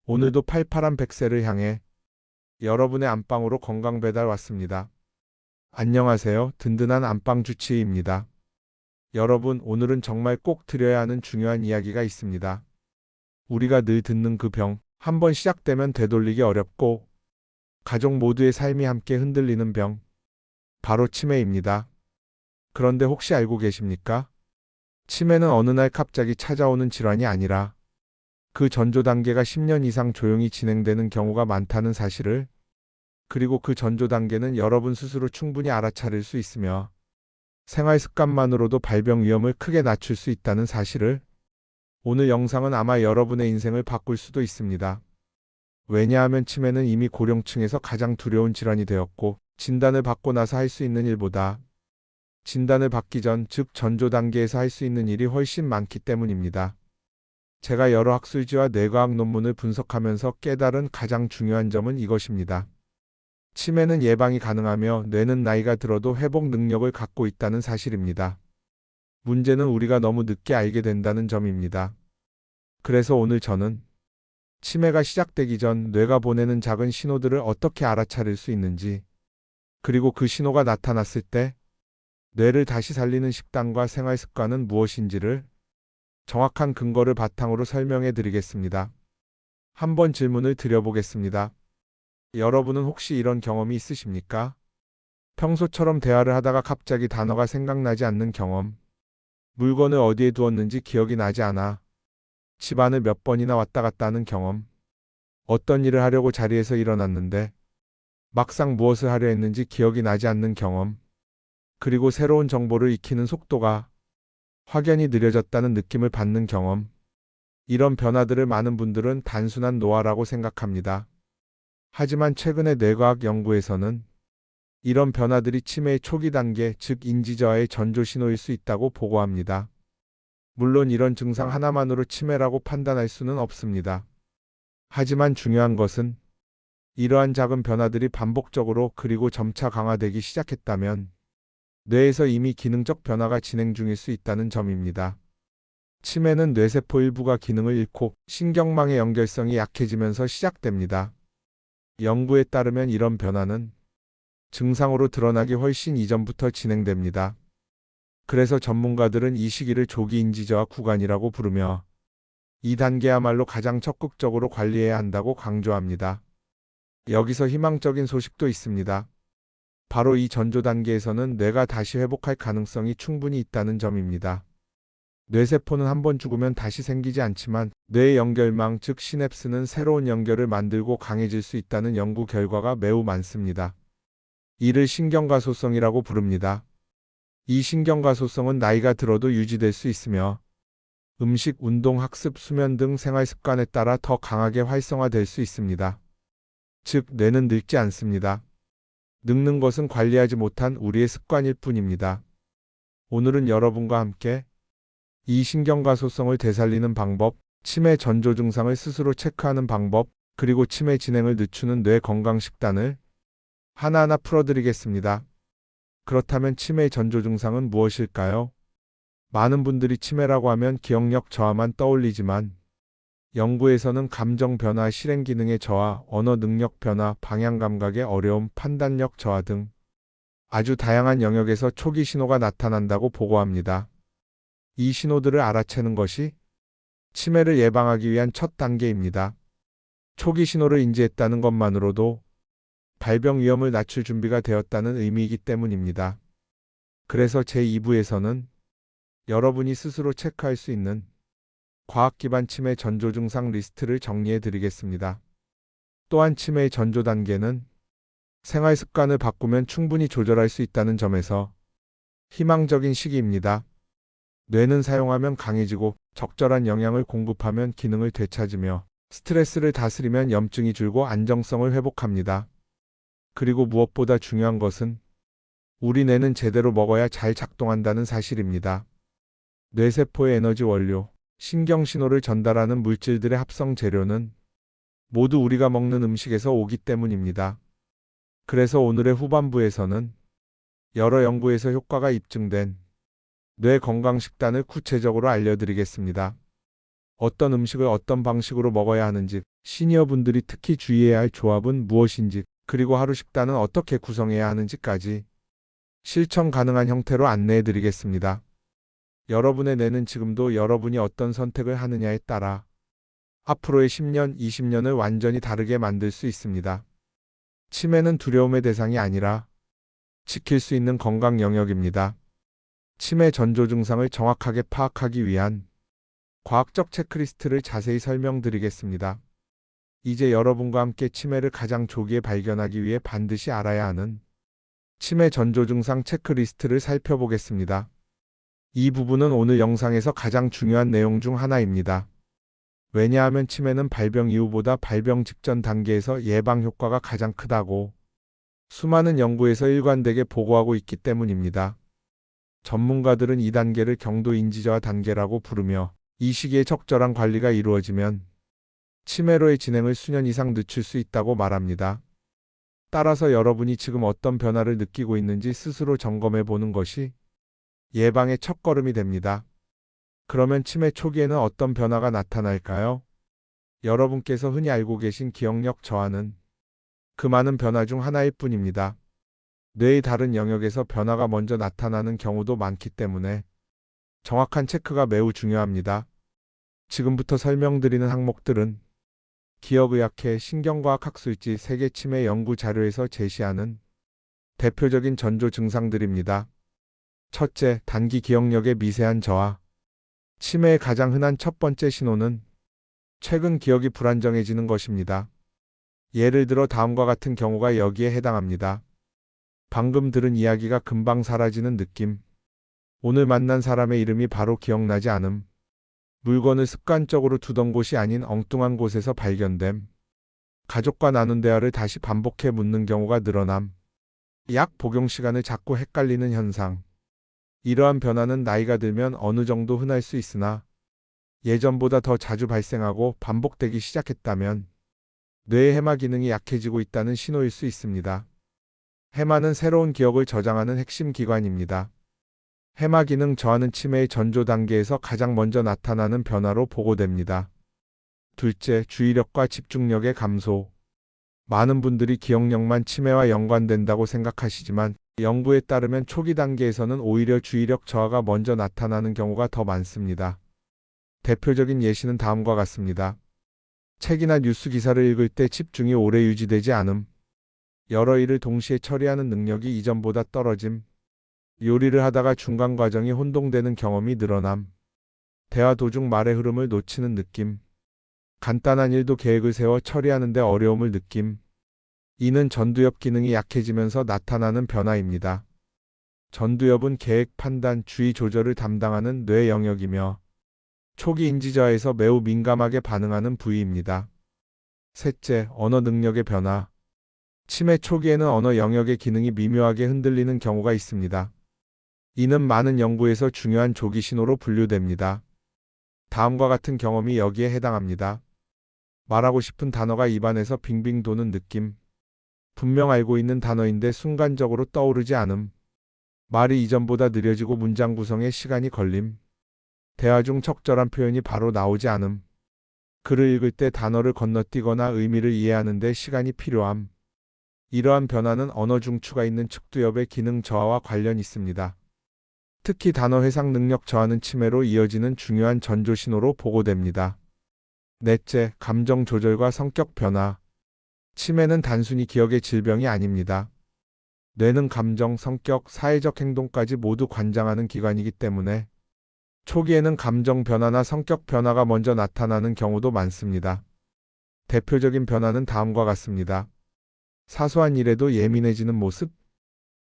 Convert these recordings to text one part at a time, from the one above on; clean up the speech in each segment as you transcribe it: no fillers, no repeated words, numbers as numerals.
오늘도 팔팔한 100세를 향해 여러분의 안방으로 건강 배달 왔습니다. 안녕하세요. 든든한 안방 주치의입니다. 여러분, 오늘은 정말 꼭 드려야 하는 중요한 이야기가 있습니다. 우리가 늘 듣는 그 병, 한번 시작되면 되돌리기 어렵고 가족 모두의 삶이 함께 흔들리는 병, 바로 치매입니다. 그런데 혹시 알고 계십니까? 치매는 어느 날 갑자기 찾아오는 질환이 아니라 그 전조 단계가 10년 이상 조용히 진행되는 경우가 많다는 사실을, 그리고 그 전조 단계는 여러분 스스로 충분히 알아차릴 수 있으며 생활 습관만으로도 발병 위험을 크게 낮출 수 있다는 사실을, 오늘 영상은 아마 여러분의 인생을 바꿀 수도 있습니다. 왜냐하면 치매는 이미 고령층에서 가장 두려운 질환이 되었고, 진단을 받고 나서 할 수 있는 일보다 진단을 받기 전, 즉 전조 단계에서 할 수 있는 일이 훨씬 많기 때문입니다. 제가 여러 학술지와 뇌과학 논문을 분석하면서 깨달은 가장 중요한 점은 이것입니다. 치매는 예방이 가능하며 뇌는 나이가 들어도 회복 능력을 갖고 있다는 사실입니다. 문제는 우리가 너무 늦게 알게 된다는 점입니다. 그래서 오늘 저는 치매가 시작되기 전 뇌가 보내는 작은 신호들을 어떻게 알아차릴 수 있는지, 그리고 그 신호가 나타났을 때 뇌를 다시 살리는 식단과 생활 습관은 무엇인지를 정확한 근거를 바탕으로 설명해 드리겠습니다. 한번 질문을 드려보겠습니다. 여러분은 혹시 이런 경험이 있으십니까? 평소처럼 대화를 하다가 갑자기 단어가 생각나지 않는 경험. 물건을 어디에 두었는지 기억이 나지 않아 집안을 몇 번이나 왔다 갔다 하는 경험. 어떤 일을 하려고 자리에서 일어났는데 막상 무엇을 하려 했는지 기억이 나지 않는 경험. 그리고 새로운 정보를 익히는 속도가 확연히 느려졌다는 느낌을 받는 경험. 이런 변화들을 많은 분들은 단순한 노화라고 생각합니다. 하지만 최근의 뇌과학 연구에서는 이런 변화들이 치매의 초기 단계, 즉 인지저하의 전조 신호일 수 있다고 보고합니다. 물론 이런 증상 하나만으로 치매라고 판단할 수는 없습니다. 하지만 중요한 것은 이러한 작은 변화들이 반복적으로 그리고 점차 강화되기 시작했다면 뇌에서 이미 기능적 변화가 진행 중일 수 있다는 점입니다. 치매는 뇌세포 일부가 기능을 잃고 신경망의 연결성이 약해지면서 시작됩니다. 연구에 따르면 이런 변화는 증상으로 드러나기 훨씬 이전부터 진행됩니다. 그래서 전문가들은 이 시기를 조기 인지저하 구간이라고 부르며 이 단계야말로 가장 적극적으로 관리해야 한다고 강조합니다. 여기서 희망적인 소식도 있습니다. 바로 이 전조 단계에서는 뇌가 다시 회복할 가능성이 충분히 있다는 점입니다. 뇌세포는 한번 죽으면 다시 생기지 않지만 뇌의 연결망, 즉 시냅스는 새로운 연결을 만들고 강해질 수 있다는 연구 결과가 매우 많습니다. 이를 신경가소성이라고 부릅니다. 이 신경가소성은 나이가 들어도 유지될 수 있으며 음식, 운동, 학습, 수면 등 생활 습관에 따라 더 강하게 활성화될 수 있습니다. 즉, 뇌는 늙지 않습니다. 늙는 것은 관리하지 못한 우리의 습관일 뿐입니다. 오늘은 여러분과 함께 이 신경가소성을 되살리는 방법, 치매 전조 증상을 스스로 체크하는 방법, 그리고 치매 진행을 늦추는 뇌 건강 식단을 하나하나 풀어드리겠습니다. 그렇다면 치매의 전조 증상은 무엇일까요? 많은 분들이 치매라고 하면 기억력 저하만 떠올리지만 연구에서는 감정 변화, 실행 기능의 저하, 언어 능력 변화, 방향 감각의 어려움, 판단력 저하 등 아주 다양한 영역에서 초기 신호가 나타난다고 보고합니다. 이 신호들을 알아채는 것이 치매를 예방하기 위한 첫 단계입니다. 초기 신호를 인지했다는 것만으로도 발병 위험을 낮출 준비가 되었다는 의미이기 때문입니다. 그래서 제2부에서는 여러분이 스스로 체크할 수 있는 과학 기반 치매 전조 증상 리스트를 정리해 드리겠습니다. 또한 치매의 전조 단계는 생활 습관을 바꾸면 충분히 조절할 수 있다는 점에서 희망적인 시기입니다. 뇌는 사용하면 강해지고 적절한 영양을 공급하면 기능을 되찾으며 스트레스를 다스리면 염증이 줄고 안정성을 회복합니다. 그리고 무엇보다 중요한 것은 우리 뇌는 제대로 먹어야 잘 작동한다는 사실입니다. 뇌세포의 에너지 원료, 신경신호를 전달하는 물질들의 합성 재료는 모두 우리가 먹는 음식에서 오기 때문입니다. 그래서 오늘의 후반부에서는 여러 연구에서 효과가 입증된 뇌 건강 식단을 구체적으로 알려드리겠습니다. 어떤 음식을 어떤 방식으로 먹어야 하는지, 시니어분들이 특히 주의해야 할 조합은 무엇인지, 그리고 하루 식단은 어떻게 구성해야 하는지까지 실천 가능한 형태로 안내해 드리겠습니다. 여러분의 뇌는 지금도 여러분이 어떤 선택을 하느냐에 따라 앞으로의 10년, 20년을 완전히 다르게 만들 수 있습니다. 치매는 두려움의 대상이 아니라 지킬 수 있는 건강 영역입니다. 치매 전조 증상을 정확하게 파악하기 위한 과학적 체크리스트를 자세히 설명드리겠습니다. 이제 여러분과 함께 치매를 가장 조기에 발견하기 위해 반드시 알아야 하는 치매 전조 증상 체크리스트를 살펴보겠습니다. 이 부분은 오늘 영상에서 가장 중요한 내용 중 하나입니다. 왜냐하면 치매는 발병 이후보다 발병 직전 단계에서 예방 효과가 가장 크다고 수많은 연구에서 일관되게 보고하고 있기 때문입니다. 전문가들은 이 단계를 경도 인지저하 단계라고 부르며 이 시기에 적절한 관리가 이루어지면 치매로의 진행을 수년 이상 늦출 수 있다고 말합니다. 따라서 여러분이 지금 어떤 변화를 느끼고 있는지 스스로 점검해 보는 것이 예방의 첫걸음이 됩니다. 그러면 치매 초기에는 어떤 변화가 나타날까요? 여러분께서 흔히 알고 계신 기억력 저하는 그 많은 변화 중 하나일 뿐입니다. 뇌의 다른 영역에서 변화가 먼저 나타나는 경우도 많기 때문에 정확한 체크가 매우 중요합니다. 지금부터 설명드리는 항목들은 기억의학회 신경과학 학술지 세계 치매 연구 자료에서 제시하는 대표적인 전조 증상들입니다. 첫째, 단기 기억력의 미세한 저하. 치매의 가장 흔한 첫 번째 신호는 최근 기억이 불안정해지는 것입니다. 예를 들어 다음과 같은 경우가 여기에 해당합니다. 방금 들은 이야기가 금방 사라지는 느낌. 오늘 만난 사람의 이름이 바로 기억나지 않음. 물건을 습관적으로 두던 곳이 아닌 엉뚱한 곳에서 발견됨. 가족과 나눈 대화를 다시 반복해 묻는 경우가 늘어남. 약 복용 시간을 자꾸 헷갈리는 현상. 이러한 변화는 나이가 들면 어느 정도 흔할 수 있으나 예전보다 더 자주 발생하고 반복되기 시작했다면 뇌의 해마 기능이 약해지고 있다는 신호일 수 있습니다. 해마는 새로운 기억을 저장하는 핵심 기관입니다. 해마 기능 저하는 치매의 전조 단계에서 가장 먼저 나타나는 변화로 보고됩니다. 둘째, 주의력과 집중력의 감소. 많은 분들이 기억력만 치매와 연관된다고 생각하시지만 연구에 따르면 초기 단계에서는 오히려 주의력 저하가 먼저 나타나는 경우가 더 많습니다. 대표적인 예시는 다음과 같습니다. 책이나 뉴스 기사를 읽을 때 집중이 오래 유지되지 않음. 여러 일을 동시에 처리하는 능력이 이전보다 떨어짐. 요리를 하다가 중간 과정이 혼동되는 경험이 늘어남. 대화 도중 말의 흐름을 놓치는 느낌. 간단한 일도 계획을 세워 처리하는 데 어려움을 느낌. 이는 전두엽 기능이 약해지면서 나타나는 변화입니다. 전두엽은 계획, 판단, 주의 조절을 담당하는 뇌 영역이며 초기 인지저하에서 매우 민감하게 반응하는 부위입니다. 셋째, 언어 능력의 변화. 치매 초기에는 언어 영역의 기능이 미묘하게 흔들리는 경우가 있습니다. 이는 많은 연구에서 중요한 조기 신호로 분류됩니다. 다음과 같은 경험이 여기에 해당합니다. 말하고 싶은 단어가 입안에서 빙빙 도는 느낌. 분명 알고 있는 단어인데 순간적으로 떠오르지 않음. 말이 이전보다 느려지고 문장 구성에 시간이 걸림. 대화 중 적절한 표현이 바로 나오지 않음. 글을 읽을 때 단어를 건너뛰거나 의미를 이해하는 데 시간이 필요함. 이러한 변화는 언어 중추가 있는 측두엽의 기능 저하와 관련 있습니다. 특히 단어 회상 능력 저하는 치매로 이어지는 중요한 전조 신호로 보고됩니다. 넷째, 감정 조절과 성격 변화. 치매는 단순히 기억의 질병이 아닙니다. 뇌는 감정, 성격, 사회적 행동까지 모두 관장하는 기관이기 때문에 초기에는 감정 변화나 성격 변화가 먼저 나타나는 경우도 많습니다. 대표적인 변화는 다음과 같습니다. 사소한 일에도 예민해지는 모습,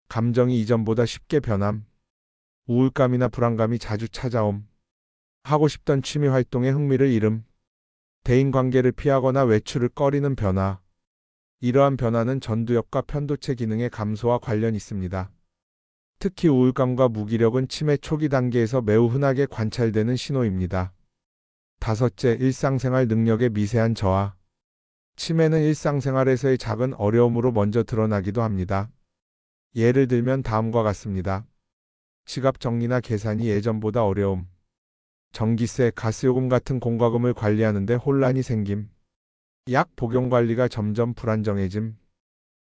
감정이 이전보다 쉽게 변함, 우울감이나 불안감이 자주 찾아옴, 하고 싶던 취미 활동에 흥미를 잃음, 대인관계를 피하거나 외출을 꺼리는 변화. 이러한 변화는 전두엽과 편도체 기능의 감소와 관련 있습니다. 특히 우울감과 무기력은 치매 초기 단계에서 매우 흔하게 관찰되는 신호입니다. 다섯째, 일상생활 능력의 미세한 저하. 치매는 일상생활에서의 작은 어려움으로 먼저 드러나기도 합니다. 예를 들면 다음과 같습니다. 지갑 정리나 계산이 예전보다 어려움. 전기세, 가스요금 같은 공과금을 관리하는데 혼란이 생김. 약 복용 관리가 점점 불안정해짐.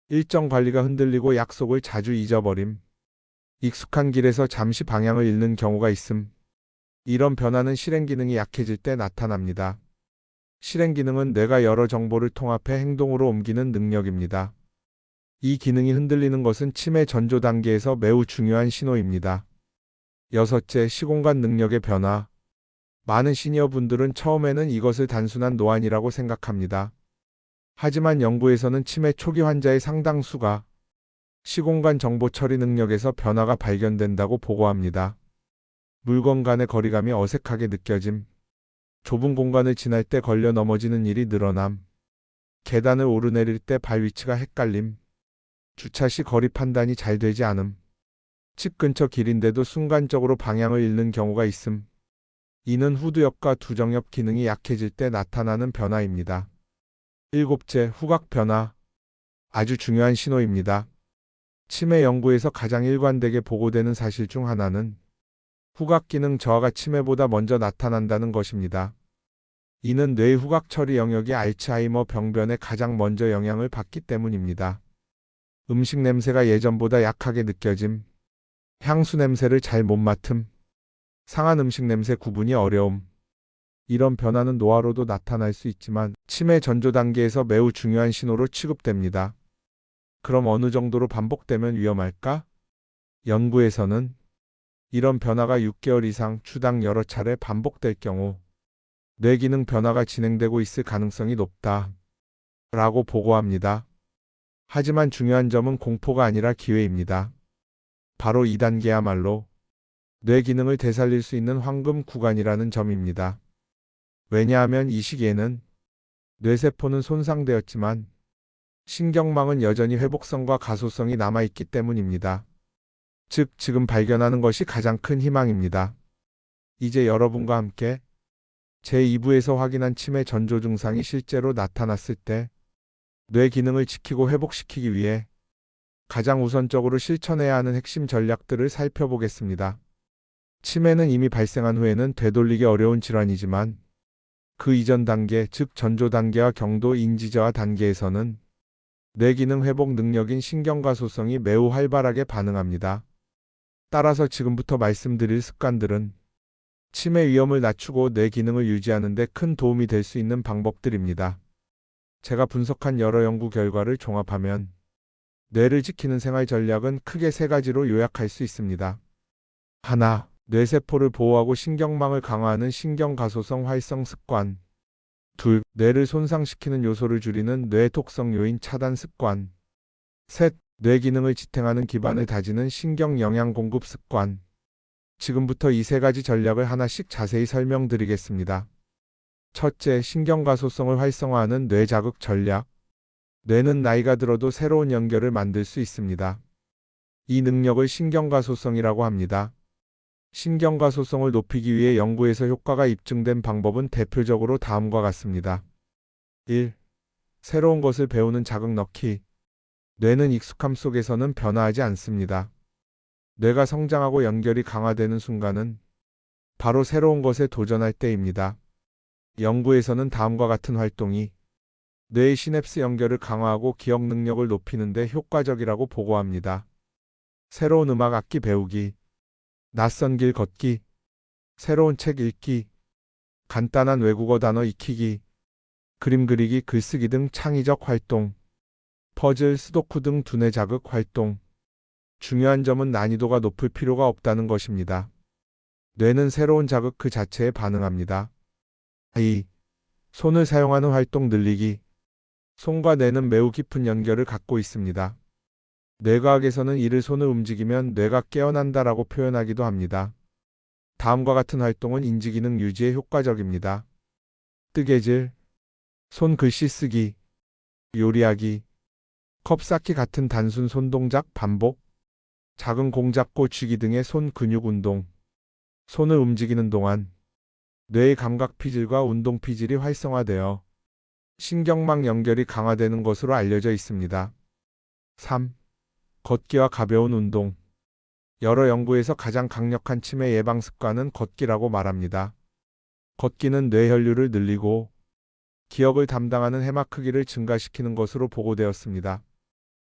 일정 관리가 흔들리고 약속을 자주 잊어버림. 익숙한 길에서 잠시 방향을 잃는 경우가 있음. 이런 변화는 실행 기능이 약해질 때 나타납니다. 실행 기능은 뇌가 여러 정보를 통합해 행동으로 옮기는 능력입니다. 이 기능이 흔들리는 것은 치매 전조 단계에서 매우 중요한 신호입니다. 여섯째, 시공간 능력의 변화. 많은 시니어분들은 처음에는 이것을 단순한 노안이라고 생각합니다. 하지만 연구에서는 치매 초기 환자의 상당수가 시공간 정보 처리 능력에서 변화가 발견된다고 보고합니다. 물건 간의 거리감이 어색하게 느껴짐. 좁은 공간을 지날 때 걸려 넘어지는 일이 늘어남. 계단을 오르내릴 때 발 위치가 헷갈림. 주차 시 거리 판단이 잘 되지 않음. 집 근처 길인데도 순간적으로 방향을 잃는 경우가 있음. 이는 후두엽과 두정엽 기능이 약해질 때 나타나는 변화입니다. 일곱째, 후각 변화. 아주 중요한 신호입니다. 치매 연구에서 가장 일관되게 보고되는 사실 중 하나는 후각 기능 저하가 치매보다 먼저 나타난다는 것입니다. 이는 뇌의 후각 처리 영역이 알츠하이머 병변에 가장 먼저 영향을 받기 때문입니다. 음식 냄새가 예전보다 약하게 느껴짐. 향수 냄새를 잘 못 맡음. 상한 음식 냄새 구분이 어려움. 이런 변화는 노화로도 나타날 수 있지만 치매 전조 단계에서 매우 중요한 신호로 취급됩니다. 그럼 어느 정도로 반복되면 위험할까? 연구에서는 이런 변화가 6개월 이상 주당 여러 차례 반복될 경우 뇌기능 변화가 진행되고 있을 가능성이 높다 라고 보고합니다. 하지만 중요한 점은 공포가 아니라 기회입니다. 바로 2단계야말로 뇌 기능을 되살릴 수 있는 황금 구간이라는 점입니다. 왜냐하면 이 시기에는 뇌세포는 손상되었지만 신경망은 여전히 회복성과 가소성이 남아있기 때문입니다. 즉, 지금 발견하는 것이 가장 큰 희망입니다. 이제 여러분과 함께 제2부에서 확인한 치매 전조 증상이 실제로 나타났을 때 뇌 기능을 지키고 회복시키기 위해 가장 우선적으로 실천해야 하는 핵심 전략들을 살펴보겠습니다. 치매는 이미 발생한 후에는 되돌리기 어려운 질환이지만 그 이전 단계, 즉 전조 단계와 경도 인지저하 단계에서는 뇌 기능 회복 능력인 신경가소성이 매우 활발하게 반응합니다. 따라서 지금부터 말씀드릴 습관들은 치매 위험을 낮추고 뇌 기능을 유지하는 데 큰 도움이 될 수 있는 방법들입니다. 제가 분석한 여러 연구 결과를 종합하면 뇌를 지키는 생활 전략은 크게 세 가지로 요약할 수 있습니다. 하나, 뇌세포를 보호하고 신경망을 강화하는 신경가소성 활성 습관. 둘, 뇌를 손상시키는 요소를 줄이는 뇌독성 요인 차단 습관. 셋, 뇌 기능을 지탱하는 기반을 다지는 신경 영양 공급 습관. 지금부터 이 세 가지 전략을 하나씩 자세히 설명드리겠습니다. 첫째, 신경가소성을 활성화하는 뇌 자극 전략. 뇌는 나이가 들어도 새로운 연결을 만들 수 있습니다. 이 능력을 신경가소성이라고 합니다. 신경가소성을 높이기 위해 연구에서 효과가 입증된 방법은 대표적으로 다음과 같습니다. 1. 새로운 것을 배우는 자극 넣기. 뇌는 익숙함 속에서는 변화하지 않습니다. 뇌가 성장하고 연결이 강화되는 순간은 바로 새로운 것에 도전할 때입니다. 연구에서는 다음과 같은 활동이 뇌의 시냅스 연결을 강화하고 기억 능력을 높이는 데 효과적이라고 보고합니다. 새로운 음악 악기 배우기, 낯선 길 걷기, 새로운 책 읽기, 간단한 외국어 단어 익히기, 그림 그리기, 글쓰기 등 창의적 활동, 퍼즐, 스도쿠 등 두뇌 자극 활동. 중요한 점은 난이도가 높을 필요가 없다는 것입니다. 뇌는 새로운 자극 그 자체에 반응합니다. 2. 손을 사용하는 활동 늘리기. 손과 뇌는 매우 깊은 연결을 갖고 있습니다. 뇌과학에서는 이를 손을 움직이면 뇌가 깨어난다라고 표현하기도 합니다. 다음과 같은 활동은 인지기능 유지에 효과적입니다. 뜨개질, 손 글씨 쓰기, 요리하기, 컵 쌓기 같은 단순 손동작 반복, 작은 공 잡고 쥐기 등의 손 근육 운동. 손을 움직이는 동안 뇌의 감각 피질과 운동 피질이 활성화되어 신경망 연결이 강화되는 것으로 알려져 있습니다. 3. 걷기와 가벼운 운동. 여러 연구에서 가장 강력한 치매 예방 습관은 걷기라고 말합니다. 걷기는 뇌 혈류를 늘리고 기억을 담당하는 해막 크기를 증가시키는 것으로 보고되었습니다.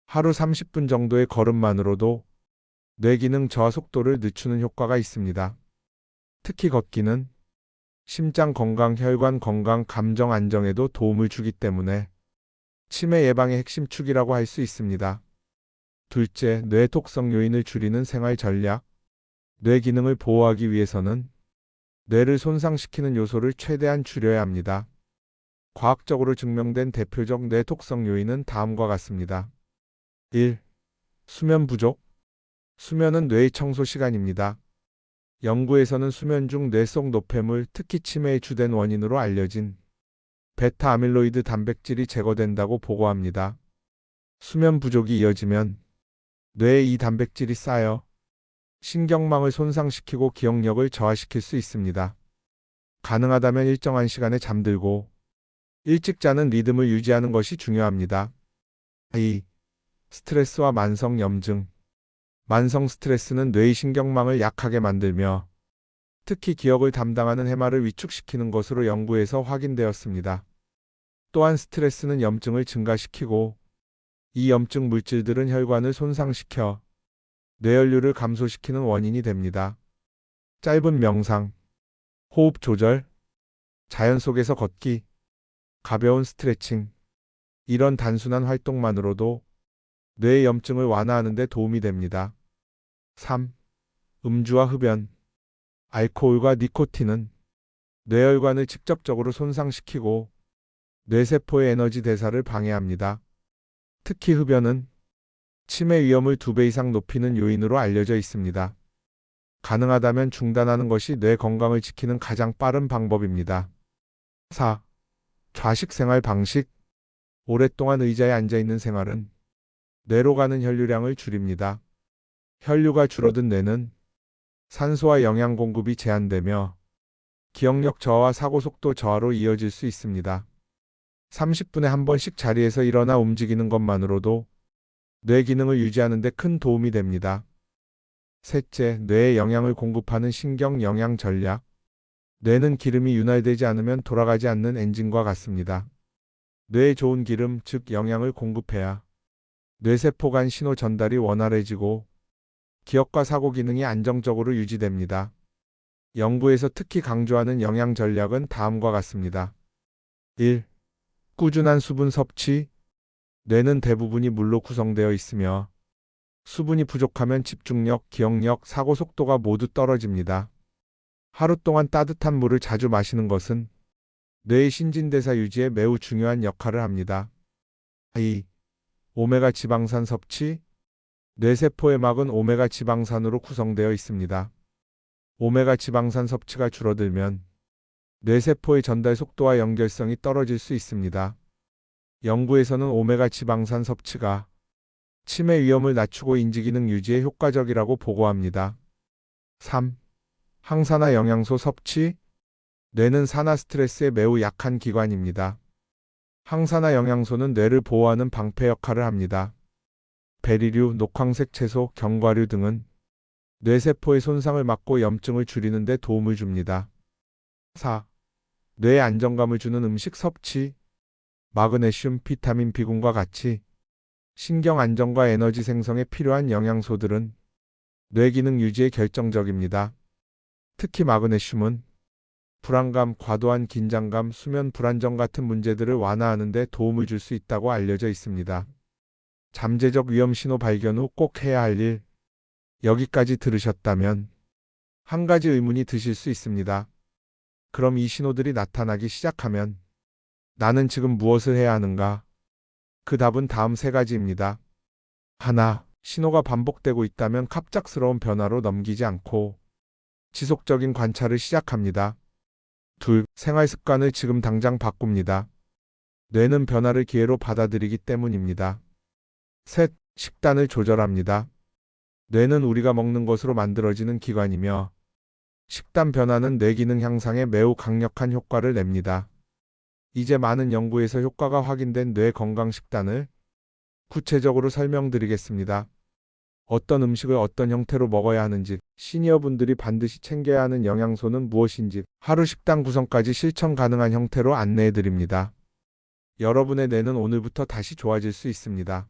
하루 30분 정도의 걸음만으로도 뇌 기능 저하 속도를 늦추는 효과가 있습니다. 특히 걷기는 심장 건강, 혈관 건강, 감정 안정에도 도움을 주기 때문에 치매 예방의 핵심 축이라고 할 수 있습니다. 둘째, 뇌 독성 요인을 줄이는 생활 전략. 뇌 기능을 보호하기 위해서는 뇌를 손상시키는 요소를 최대한 줄여야 합니다. 과학적으로 증명된 대표적 뇌 독성 요인은 다음과 같습니다. 1. 수면 부족. 수면은 뇌의 청소 시간입니다. 연구에서는 수면 중 뇌 속 노폐물, 특히 치매의 주된 원인으로 알려진 베타 아밀로이드 단백질이 제거된다고 보고합니다. 수면 부족이 이어지면 뇌에 이 단백질이 쌓여 신경망을 손상시키고 기억력을 저하시킬 수 있습니다. 가능하다면 일정한 시간에 잠들고 일찍 자는 리듬을 유지하는 것이 중요합니다. 2. 스트레스와 만성 염증. 만성 스트레스는 뇌의 신경망을 약하게 만들며 특히 기억을 담당하는 해마를 위축시키는 것으로 연구에서 확인되었습니다. 또한 스트레스는 염증을 증가시키고 이 염증 물질들은 혈관을 손상시켜 뇌혈류를 감소시키는 원인이 됩니다. 짧은 명상, 호흡 조절, 자연 속에서 걷기, 가벼운 스트레칭, 이런 단순한 활동만으로도 뇌의 염증을 완화하는 데 도움이 됩니다. 3. 음주와 흡연. 알코올과 니코틴은 뇌혈관을 직접적으로 손상시키고 뇌세포의 에너지 대사를 방해합니다. 특히 흡연은 치매 위험을 2배 이상 높이는 요인으로 알려져 있습니다. 가능하다면 중단하는 것이 뇌 건강을 지키는 가장 빠른 방법입니다. 4. 좌식 생활 방식. 오랫동안 의자에 앉아 있는 생활은 뇌로 가는 혈류량을 줄입니다. 혈류가 줄어든 뇌는 산소와 영양 공급이 제한되며 기억력 저하와 사고 속도 저하로 이어질 수 있습니다. 30분에 한 번씩 자리에서 일어나 움직이는 것만으로도 뇌 기능을 유지하는 데 큰 도움이 됩니다. 셋째, 뇌에 영양을 공급하는 신경 영양 전략. 뇌는 기름이 윤활되지 않으면 돌아가지 않는 엔진과 같습니다. 뇌에 좋은 기름, 즉 영양을 공급해야 뇌세포 간 신호 전달이 원활해지고 기억과 사고 기능이 안정적으로 유지됩니다. 연구에서 특히 강조하는 영양 전략은 다음과 같습니다. 1. 꾸준한 수분 섭취. 뇌는 대부분이 물로 구성되어 있으며 수분이 부족하면 집중력, 기억력, 사고 속도가 모두 떨어집니다. 하루 동안 따뜻한 물을 자주 마시는 것은 뇌의 신진대사 유지에 매우 중요한 역할을 합니다. 2. 오메가 지방산 섭취. 뇌세포의 막은 오메가 지방산으로 구성되어 있습니다. 오메가 지방산 섭취가 줄어들면 뇌세포의 전달 속도와 연결성이 떨어질 수 있습니다. 연구에서는 오메가 지방산 섭취가 치매 위험을 낮추고 인지기능 유지에 효과적이라고 보고합니다. 3. 항산화 영양소 섭취. 뇌는 산화 스트레스에 매우 약한 기관입니다. 항산화 영양소는 뇌를 보호하는 방패 역할을 합니다. 베리류, 녹황색 채소, 견과류 등은 뇌세포의 손상을 막고 염증을 줄이는 데 도움을 줍니다. 4. 뇌에 안정감을 주는 음식 섭취. 마그네슘, 비타민 B군과 같이 신경 안정과 에너지 생성에 필요한 영양소들은 뇌 기능 유지에 결정적입니다. 특히 마그네슘은 불안감, 과도한 긴장감, 수면 불안정 같은 문제들을 완화하는 데 도움을 줄 수 있다고 알려져 있습니다. 잠재적 위험 신호 발견 후 꼭 해야 할 일. 여기까지 들으셨다면 한 가지 의문이 드실 수 있습니다. 그럼 이 신호들이 나타나기 시작하면 나는 지금 무엇을 해야 하는가? 그 답은 다음 3가지입니다. 하나, 신호가 반복되고 있다면 갑작스러운 변화로 넘기지 않고 지속적인 관찰을 시작합니다. 둘, 생활 습관을 지금 당장 바꿉니다. 뇌는 변화를 기회로 받아들이기 때문입니다. 셋, 식단을 조절합니다. 뇌는 우리가 먹는 것으로 만들어지는 기관이며 식단 변화는 뇌 기능 향상에 매우 강력한 효과를 냅니다. 이제 많은 연구에서 효과가 확인된 뇌 건강 식단을 구체적으로 설명드리겠습니다. 어떤 음식을 어떤 형태로 먹어야 하는지, 시니어분들이 반드시 챙겨야 하는 영양소는 무엇인지 하루 식단 구성까지 실천 가능한 형태로 안내해 드립니다. 여러분의 뇌는 오늘부터 다시 좋아질 수 있습니다.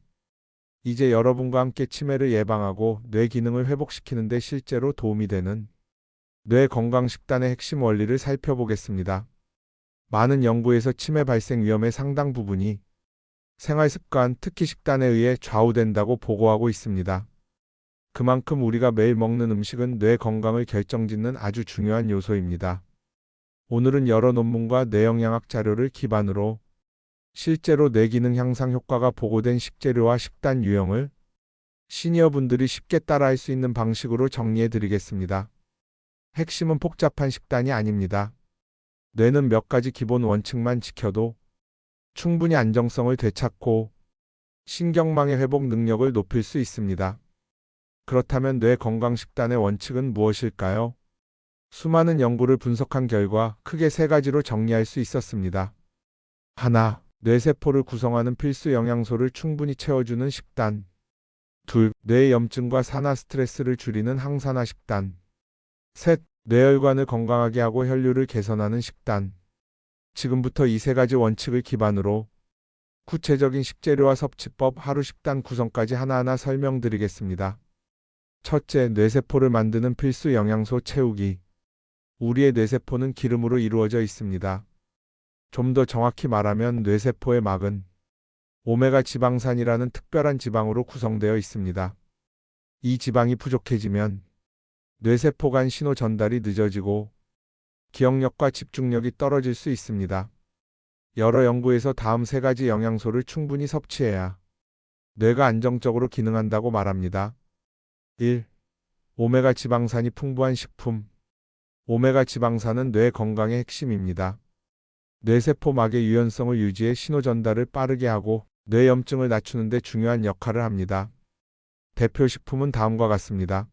이제 여러분과 함께 치매를 예방하고 뇌 기능을 회복시키는 데 실제로 도움이 되는 뇌 건강 식단의 핵심 원리를 살펴보겠습니다. 많은 연구에서 치매 발생 위험의 상당 부분이 생활 습관, 특히 식단에 의해 좌우된다고 보고하고 있습니다. 그만큼 우리가 매일 먹는 음식은 뇌 건강을 결정짓는 아주 중요한 요소입니다. 오늘은 여러 논문과 뇌영양학 자료를 기반으로 실제로 뇌 기능 향상 효과가 보고된 식재료와 식단 유형을 시니어분들이 쉽게 따라할 수 있는 방식으로 정리해 드리겠습니다. 핵심은 복잡한 식단이 아닙니다. 뇌는 몇 가지 기본 원칙만 지켜도 충분히 안정성을 되찾고 신경망의 회복 능력을 높일 수 있습니다. 그렇다면 뇌 건강 식단의 원칙은 무엇일까요? 수많은 연구를 분석한 결과 크게 세 가지로 정리할 수 있었습니다. 하나, 뇌세포를 구성하는 필수 영양소를 충분히 채워주는 식단. 둘, 뇌의 염증과 산화 스트레스를 줄이는 항산화 식단. 셋, 뇌혈관을 건강하게 하고 혈류를 개선하는 식단. 지금부터 이 세 가지 원칙을 기반으로 구체적인 식재료와 섭취법, 하루 식단 구성까지 하나하나 설명드리겠습니다. 첫째, 뇌세포를 만드는 필수 영양소 채우기. 우리의 뇌세포는 기름으로 이루어져 있습니다. 좀 더 정확히 말하면 뇌세포의 막은 오메가 지방산이라는 특별한 지방으로 구성되어 있습니다. 이 지방이 부족해지면 뇌세포 간 신호 전달이 늦어지고 기억력과 집중력이 떨어질 수 있습니다. 여러 연구에서 다음 세 가지 영양소를 충분히 섭취해야 뇌가 안정적으로 기능한다고 말합니다. 1. 오메가 지방산이 풍부한 식품. 오메가 지방산은 뇌 건강의 핵심입니다. 뇌세포 막의 유연성을 유지해 신호 전달을 빠르게 하고 뇌 염증을 낮추는 데 중요한 역할을 합니다. 대표 식품은 다음과 같습니다.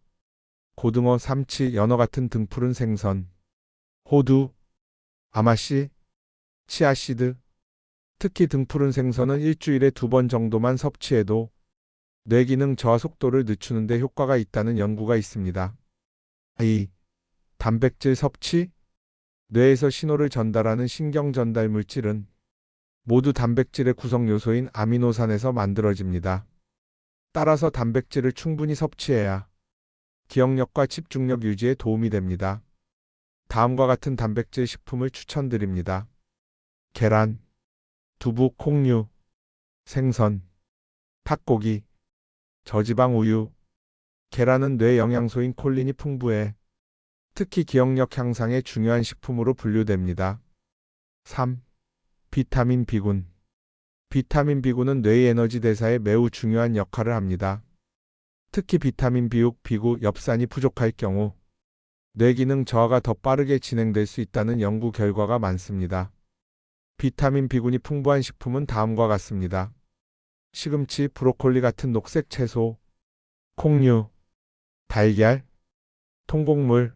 고등어, 삼치, 연어 같은 등푸른 생선, 호두, 아마씨, 치아씨드. 특히 등푸른 생선은 일주일에 2번 정도만 섭취해도 뇌 기능 저하 속도를 늦추는 데 효과가 있다는 연구가 있습니다. 2. 단백질 섭취. 뇌에서 신호를 전달하는 신경 전달 물질은 모두 단백질의 구성 요소인 아미노산에서 만들어집니다. 따라서 단백질을 충분히 섭취해야 기억력과 집중력 유지에 도움이 됩니다. 다음과 같은 단백질 식품을 추천드립니다. 계란, 두부, 콩류, 생선, 닭고기, 저지방 우유. 계란은 뇌 영양소인 콜린이 풍부해 특히 기억력 향상에 중요한 식품으로 분류됩니다. 3. 비타민 B군. 비타민 B군은 뇌의 에너지 대사에 매우 중요한 역할을 합니다. 특히 비타민 B6, B9, 엽산이 부족할 경우 뇌 기능 저하가 더 빠르게 진행될 수 있다는 연구 결과가 많습니다. 비타민 B군이 풍부한 식품은 다음과 같습니다. 시금치, 브로콜리 같은 녹색 채소, 콩류, 달걀, 통곡물.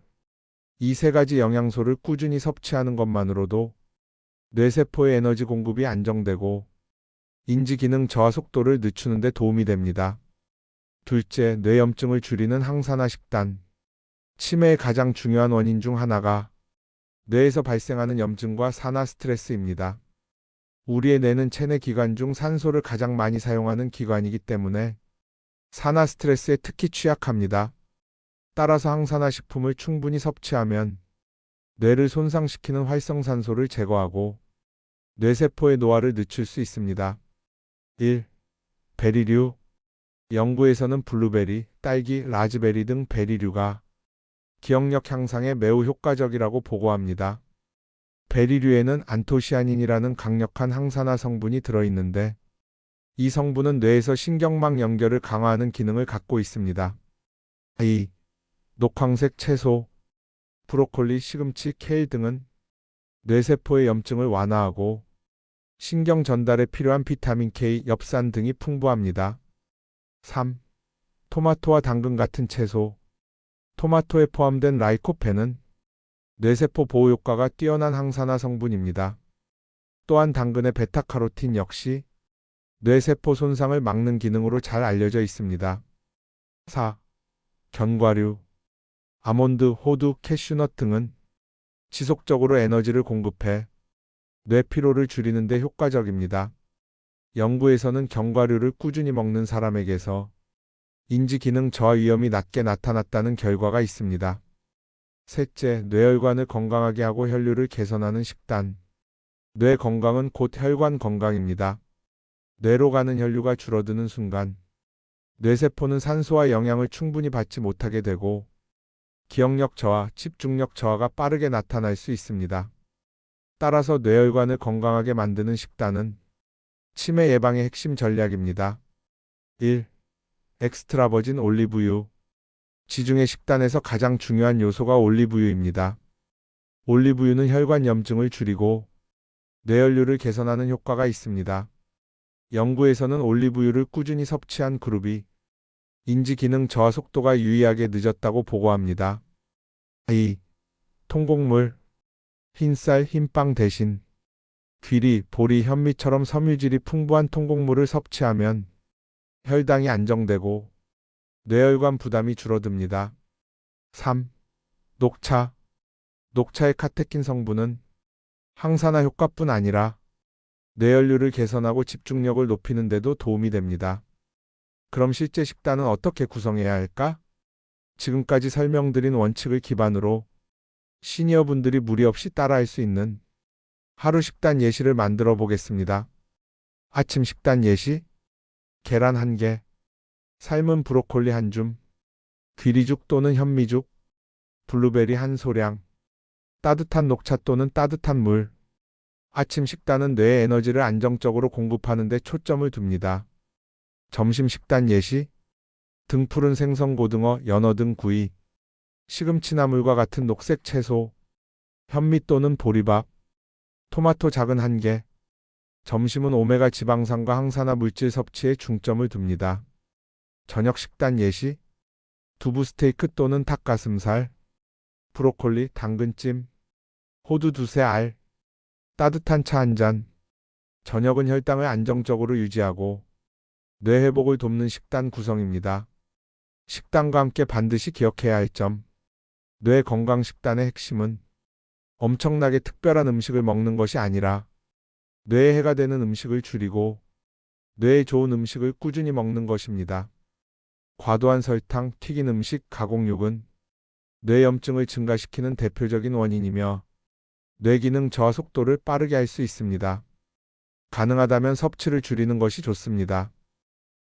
이 세 가지 영양소를 꾸준히 섭취하는 것만으로도 뇌세포의 에너지 공급이 안정되고 인지 기능 저하 속도를 늦추는 데 도움이 됩니다. 둘째, 뇌염증을 줄이는 항산화 식단. 치매의 가장 중요한 원인 중 하나가 뇌에서 발생하는 염증과 산화 스트레스입니다. 우리의 뇌는 체내 기관 중 산소를 가장 많이 사용하는 기관이기 때문에 산화 스트레스에 특히 취약합니다. 따라서 항산화 식품을 충분히 섭취하면 뇌를 손상시키는 활성산소를 제거하고 뇌세포의 노화를 늦출 수 있습니다. 1. 베리류. 연구에서는 블루베리, 딸기, 라즈베리 등 베리류가 기억력 향상에 매우 효과적이라고 보고합니다. 베리류에는 안토시아닌이라는 강력한 항산화 성분이 들어있는데 이 성분은 뇌에서 신경망 연결을 강화하는 기능을 갖고 있습니다. 2. 녹황색 채소, 브로콜리, 시금치, 케일 등은 뇌세포의 염증을 완화하고 신경 전달에 필요한 비타민 K, 엽산 등이 풍부합니다. 3. 토마토와 당근 같은 채소. 토마토에 포함된 라이코펜은 뇌세포 보호 효과가 뛰어난 항산화 성분입니다. 또한 당근의 베타카로틴 역시 뇌세포 손상을 막는 기능으로 잘 알려져 있습니다. 4. 견과류, 아몬드, 호두, 캐슈넛 등은 지속적으로 에너지를 공급해 뇌 피로를 줄이는 데 효과적입니다. 연구에서는 견과류를 꾸준히 먹는 사람에게서 인지 기능 저하 위험이 낮게 나타났다는 결과가 있습니다. 셋째, 뇌혈관을 건강하게 하고 혈류를 개선하는 식단. 뇌 건강은 곧 혈관 건강입니다. 뇌로 가는 혈류가 줄어드는 순간 뇌세포는 산소와 영양을 충분히 받지 못하게 되고 기억력 저하, 집중력 저하가 빠르게 나타날 수 있습니다. 따라서 뇌혈관을 건강하게 만드는 식단은 치매 예방의 핵심 전략입니다. 1. 엑스트라 버진 올리브유. 지중해 식단에서 가장 중요한 요소가 올리브유입니다. 올리브유는 혈관 염증을 줄이고 뇌혈류를 개선하는 효과가 있습니다. 연구에서는 올리브유를 꾸준히 섭취한 그룹이 인지 기능 저하 속도가 유의하게 늦었다고 보고합니다. 2. 통곡물, 흰쌀, 흰빵 대신 귀리, 보리, 현미처럼 섬유질이 풍부한 통곡물을 섭취하면 혈당이 안정되고 뇌혈관 부담이 줄어듭니다. 3. 녹차. 녹차의 카테킨 성분은 항산화 효과뿐 아니라 뇌혈류를 개선하고 집중력을 높이는 데도 도움이 됩니다. 그럼 실제 식단은 어떻게 구성해야 할까? 지금까지 설명드린 원칙을 기반으로 시니어분들이 무리 없이 따라할 수 있는 하루 식단 예시를 만들어 보겠습니다. 아침 식단 예시: 계란 1개, 삶은 브로콜리 1줌, 귀리죽 또는 현미죽, 블루베리 1소량, 따뜻한 녹차 또는 따뜻한 물. 아침 식단은 뇌에 에너지를 안정적으로 공급하는 데 초점을 둡니다. 점심 식단 예시: 등푸른 생선, 고등어, 연어 등 구이, 시금치나물과 같은 녹색 채소, 현미 또는 보리밥, 토마토 작은 1개. 점심은 오메가 지방산과 항산화 물질 섭취에 중점을 둡니다. 저녁 식단 예시: 두부 스테이크 또는 닭가슴살, 브로콜리, 당근찜, 호두 2-3알, 따뜻한 차 1잔. 저녁은 혈당을 안정적으로 유지하고 뇌 회복을 돕는 식단 구성입니다. 식단과 함께 반드시 기억해야 할 점: 뇌 건강 식단의 핵심은 엄청나게 특별한 음식을 먹는 것이 아니라 뇌에 해가 되는 음식을 줄이고 뇌에 좋은 음식을 꾸준히 먹는 것입니다. 과도한 설탕, 튀긴 음식, 가공육은 뇌염증을 증가시키는 대표적인 원인이며 뇌기능 저하 속도를 빠르게 할 수 있습니다. 가능하다면 섭취를 줄이는 것이 좋습니다.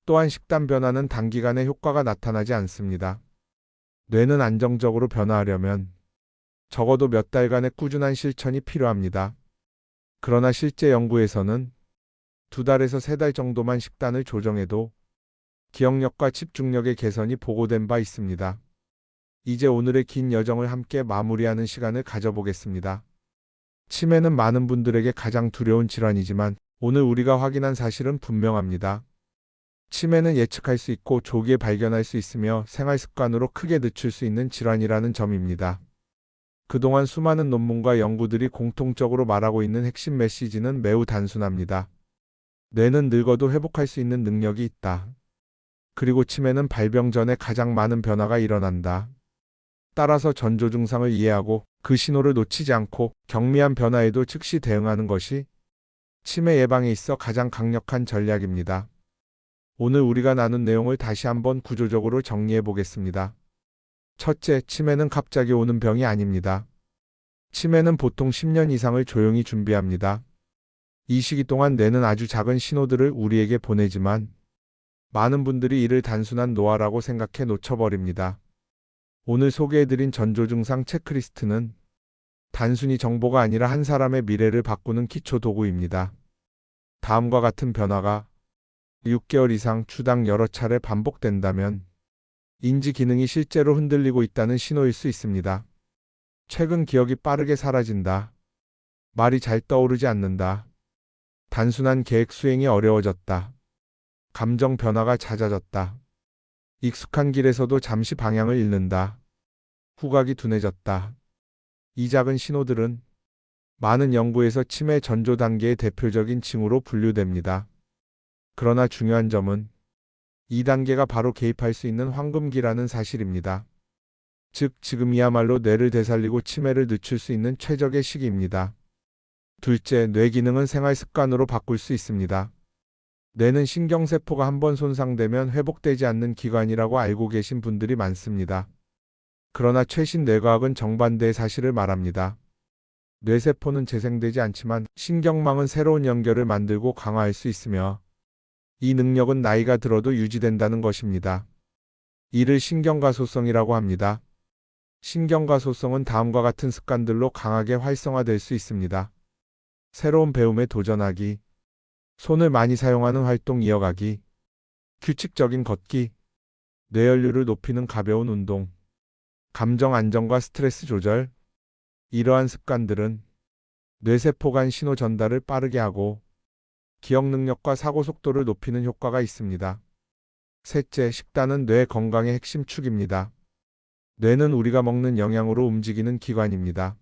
또한 식단 변화는 단기간에 효과가 나타나지 않습니다. 뇌는 안정적으로 변화하려면 적어도 몇 달간의 꾸준한 실천이 필요합니다. 그러나 실제 연구에서는 2달에서 3달 정도만 식단을 조정해도 기억력과 집중력의 개선이 보고된 바 있습니다. 이제 오늘의 긴 여정을 함께 마무리하는 시간을 가져보겠습니다. 치매는 많은 분들에게 가장 두려운 질환이지만 오늘 우리가 확인한 사실은 분명합니다. 치매는 예측할 수 있고 조기에 발견할 수 있으며 생활 습관으로 크게 늦출 수 있는 질환이라는 점입니다. 그동안 수많은 논문과 연구들이 공통적으로 말하고 있는 핵심 메시지는 매우 단순합니다. 뇌는 늙어도 회복할 수 있는 능력이 있다. 그리고 치매는 발병 전에 가장 많은 변화가 일어난다. 따라서 전조 증상을 이해하고 그 신호를 놓치지 않고 경미한 변화에도 즉시 대응하는 것이 치매 예방에 있어 가장 강력한 전략입니다. 오늘 우리가 나눈 내용을 다시 한번 구조적으로 정리해 보겠습니다. 첫째, 치매는 갑자기 오는 병이 아닙니다. 치매는 보통 10년 이상을 조용히 준비합니다. 이 시기 동안 뇌는 아주 작은 신호들을 우리에게 보내지만 많은 분들이 이를 단순한 노화라고 생각해 놓쳐버립니다. 오늘 소개해드린 전조 증상 체크리스트는 단순히 정보가 아니라 한 사람의 미래를 바꾸는 기초 도구입니다. 다음과 같은 변화가 6개월 이상 주당 여러 차례 반복된다면 인지 기능이 실제로 흔들리고 있다는 신호일 수 있습니다. 최근 기억이 빠르게 사라진다. 말이 잘 떠오르지 않는다. 단순한 계획 수행이 어려워졌다. 감정 변화가 잦아졌다. 익숙한 길에서도 잠시 방향을 잃는다. 후각이 둔해졌다. 이 작은 신호들은 많은 연구에서 치매 전조 단계의 대표적인 징후로 분류됩니다. 그러나 중요한 점은 2단계가 바로 개입할 수 있는 황금기라는 사실입니다. 즉, 지금이야말로 뇌를 되살리고 치매를 늦출 수 있는 최적의 시기입니다. 둘째, 뇌 기능은 생활 습관으로 바꿀 수 있습니다. 뇌는 신경세포가 한번 손상되면 회복되지 않는 기관이라고 알고 계신 분들이 많습니다. 그러나 최신 뇌과학은 정반대의 사실을 말합니다. 뇌세포는 재생되지 않지만 신경망은 새로운 연결을 만들고 강화할 수 있으며 이 능력은 나이가 들어도 유지된다는 것입니다. 이를 신경가소성이라고 합니다. 신경가소성은 다음과 같은 습관들로 강하게 활성화될 수 있습니다. 새로운 배움에 도전하기, 손을 많이 사용하는 활동 이어가기, 규칙적인 걷기, 뇌연료를 높이는 가벼운 운동, 감정 안정과 스트레스 조절. 이러한 습관들은 뇌세포 간 신호 전달을 빠르게 하고 기억 능력과 사고 속도를 높이는 효과가 있습니다. 셋째, 식단은 뇌 건강의 핵심 축입니다. 뇌는 우리가 먹는 영양으로 움직이는 기관입니다.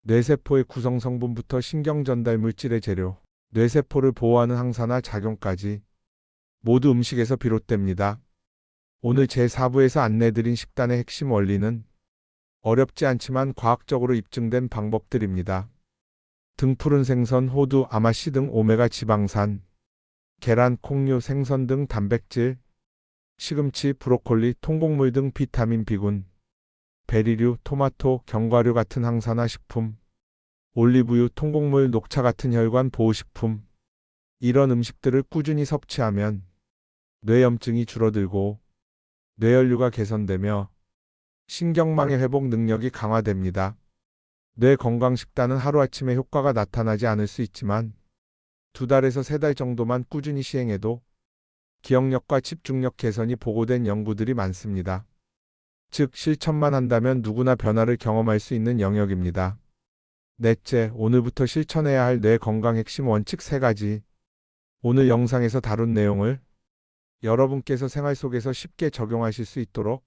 뇌세포의 구성 성분부터 신경 전달 물질의 재료, 뇌세포를 보호하는 항산화 작용까지 모두 음식에서 비롯됩니다. 오늘 제4부에서 안내드린 식단의 핵심 원리는 어렵지 않지만 과학적으로 입증된 방법들입니다. 등푸른 생선, 호두, 아마씨 등 오메가 지방산, 계란, 콩류, 생선 등 단백질, 시금치, 브로콜리, 통곡물 등 비타민 B군, 베리류, 토마토, 견과류 같은 항산화 식품, 올리브유, 통곡물, 녹차 같은 혈관 보호식품. 이런 음식들을 꾸준히 섭취하면 뇌염증이 줄어들고 뇌연류가 개선되며 신경망의 회복 능력이 강화됩니다. 뇌 건강 식단은 하루아침에 효과가 나타나지 않을 수 있지만 2달에서 3달 정도만 꾸준히 시행해도 기억력과 집중력 개선이 보고된 연구들이 많습니다. 즉, 실천만 한다면 누구나 변화를 경험할 수 있는 영역입니다. 넷째, 오늘부터 실천해야 할 뇌 건강 핵심 원칙 3가지. 오늘 영상에서 다룬 내용을 여러분께서 생활 속에서 쉽게 적용하실 수 있도록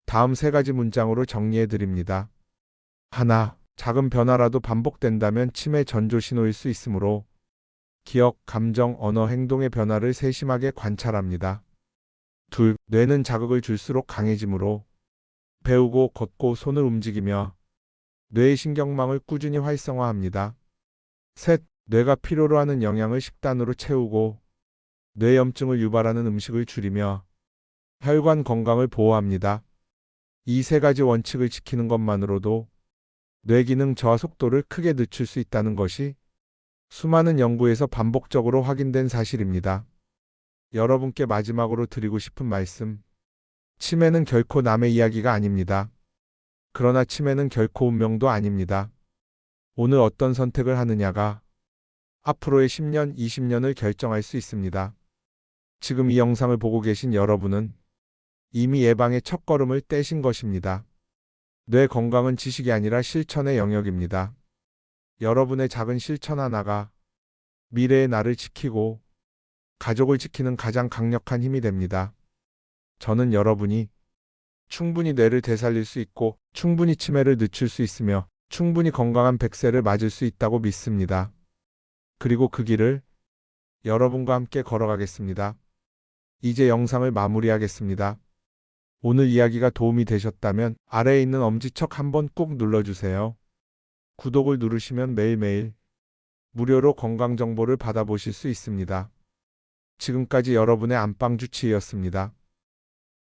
다음 3가지 문장으로 정리해 드립니다. 하나, 작은 변화라도 반복된다면 치매 전조 신호일 수 있으므로 기억, 감정, 언어, 행동의 변화를 세심하게 관찰합니다. 둘, 뇌는 자극을 줄수록 강해지므로 배우고 걷고 손을 움직이며 뇌의 신경망을 꾸준히 활성화합니다. 셋, 뇌가 필요로 하는 영양을 식단으로 채우고 뇌염증을 유발하는 음식을 줄이며 혈관 건강을 보호합니다. 이 3가지 원칙을 지키는 것만으로도 뇌 기능 저하 속도를 크게 늦출 수 있다는 것이 수많은 연구에서 반복적으로 확인된 사실입니다. 여러분께 마지막으로 드리고 싶은 말씀. 치매는 결코 남의 이야기가 아닙니다. 그러나 치매는 결코 운명도 아닙니다. 오늘 어떤 선택을 하느냐가 앞으로의 10년, 20년을 결정할 수 있습니다. 지금 이 영상을 보고 계신 여러분은 이미 예방의 첫걸음을 떼신 것입니다. 뇌 건강은 지식이 아니라 실천의 영역입니다. 여러분의 작은 실천 하나가 미래의 나를 지키고 가족을 지키는 가장 강력한 힘이 됩니다. 저는 여러분이 충분히 뇌를 되살릴 수 있고 충분히 치매를 늦출 수 있으며 충분히 건강한 100세를 맞을 수 있다고 믿습니다. 그리고 그 길을 여러분과 함께 걸어가겠습니다. 이제 영상을 마무리하겠습니다. 오늘 이야기가 도움이 되셨다면 아래에 있는 엄지척 한번 꾹 눌러주세요. 구독을 누르시면 매일매일 무료로 건강 정보를 받아보실 수 있습니다. 지금까지 여러분의 안방주치의였습니다.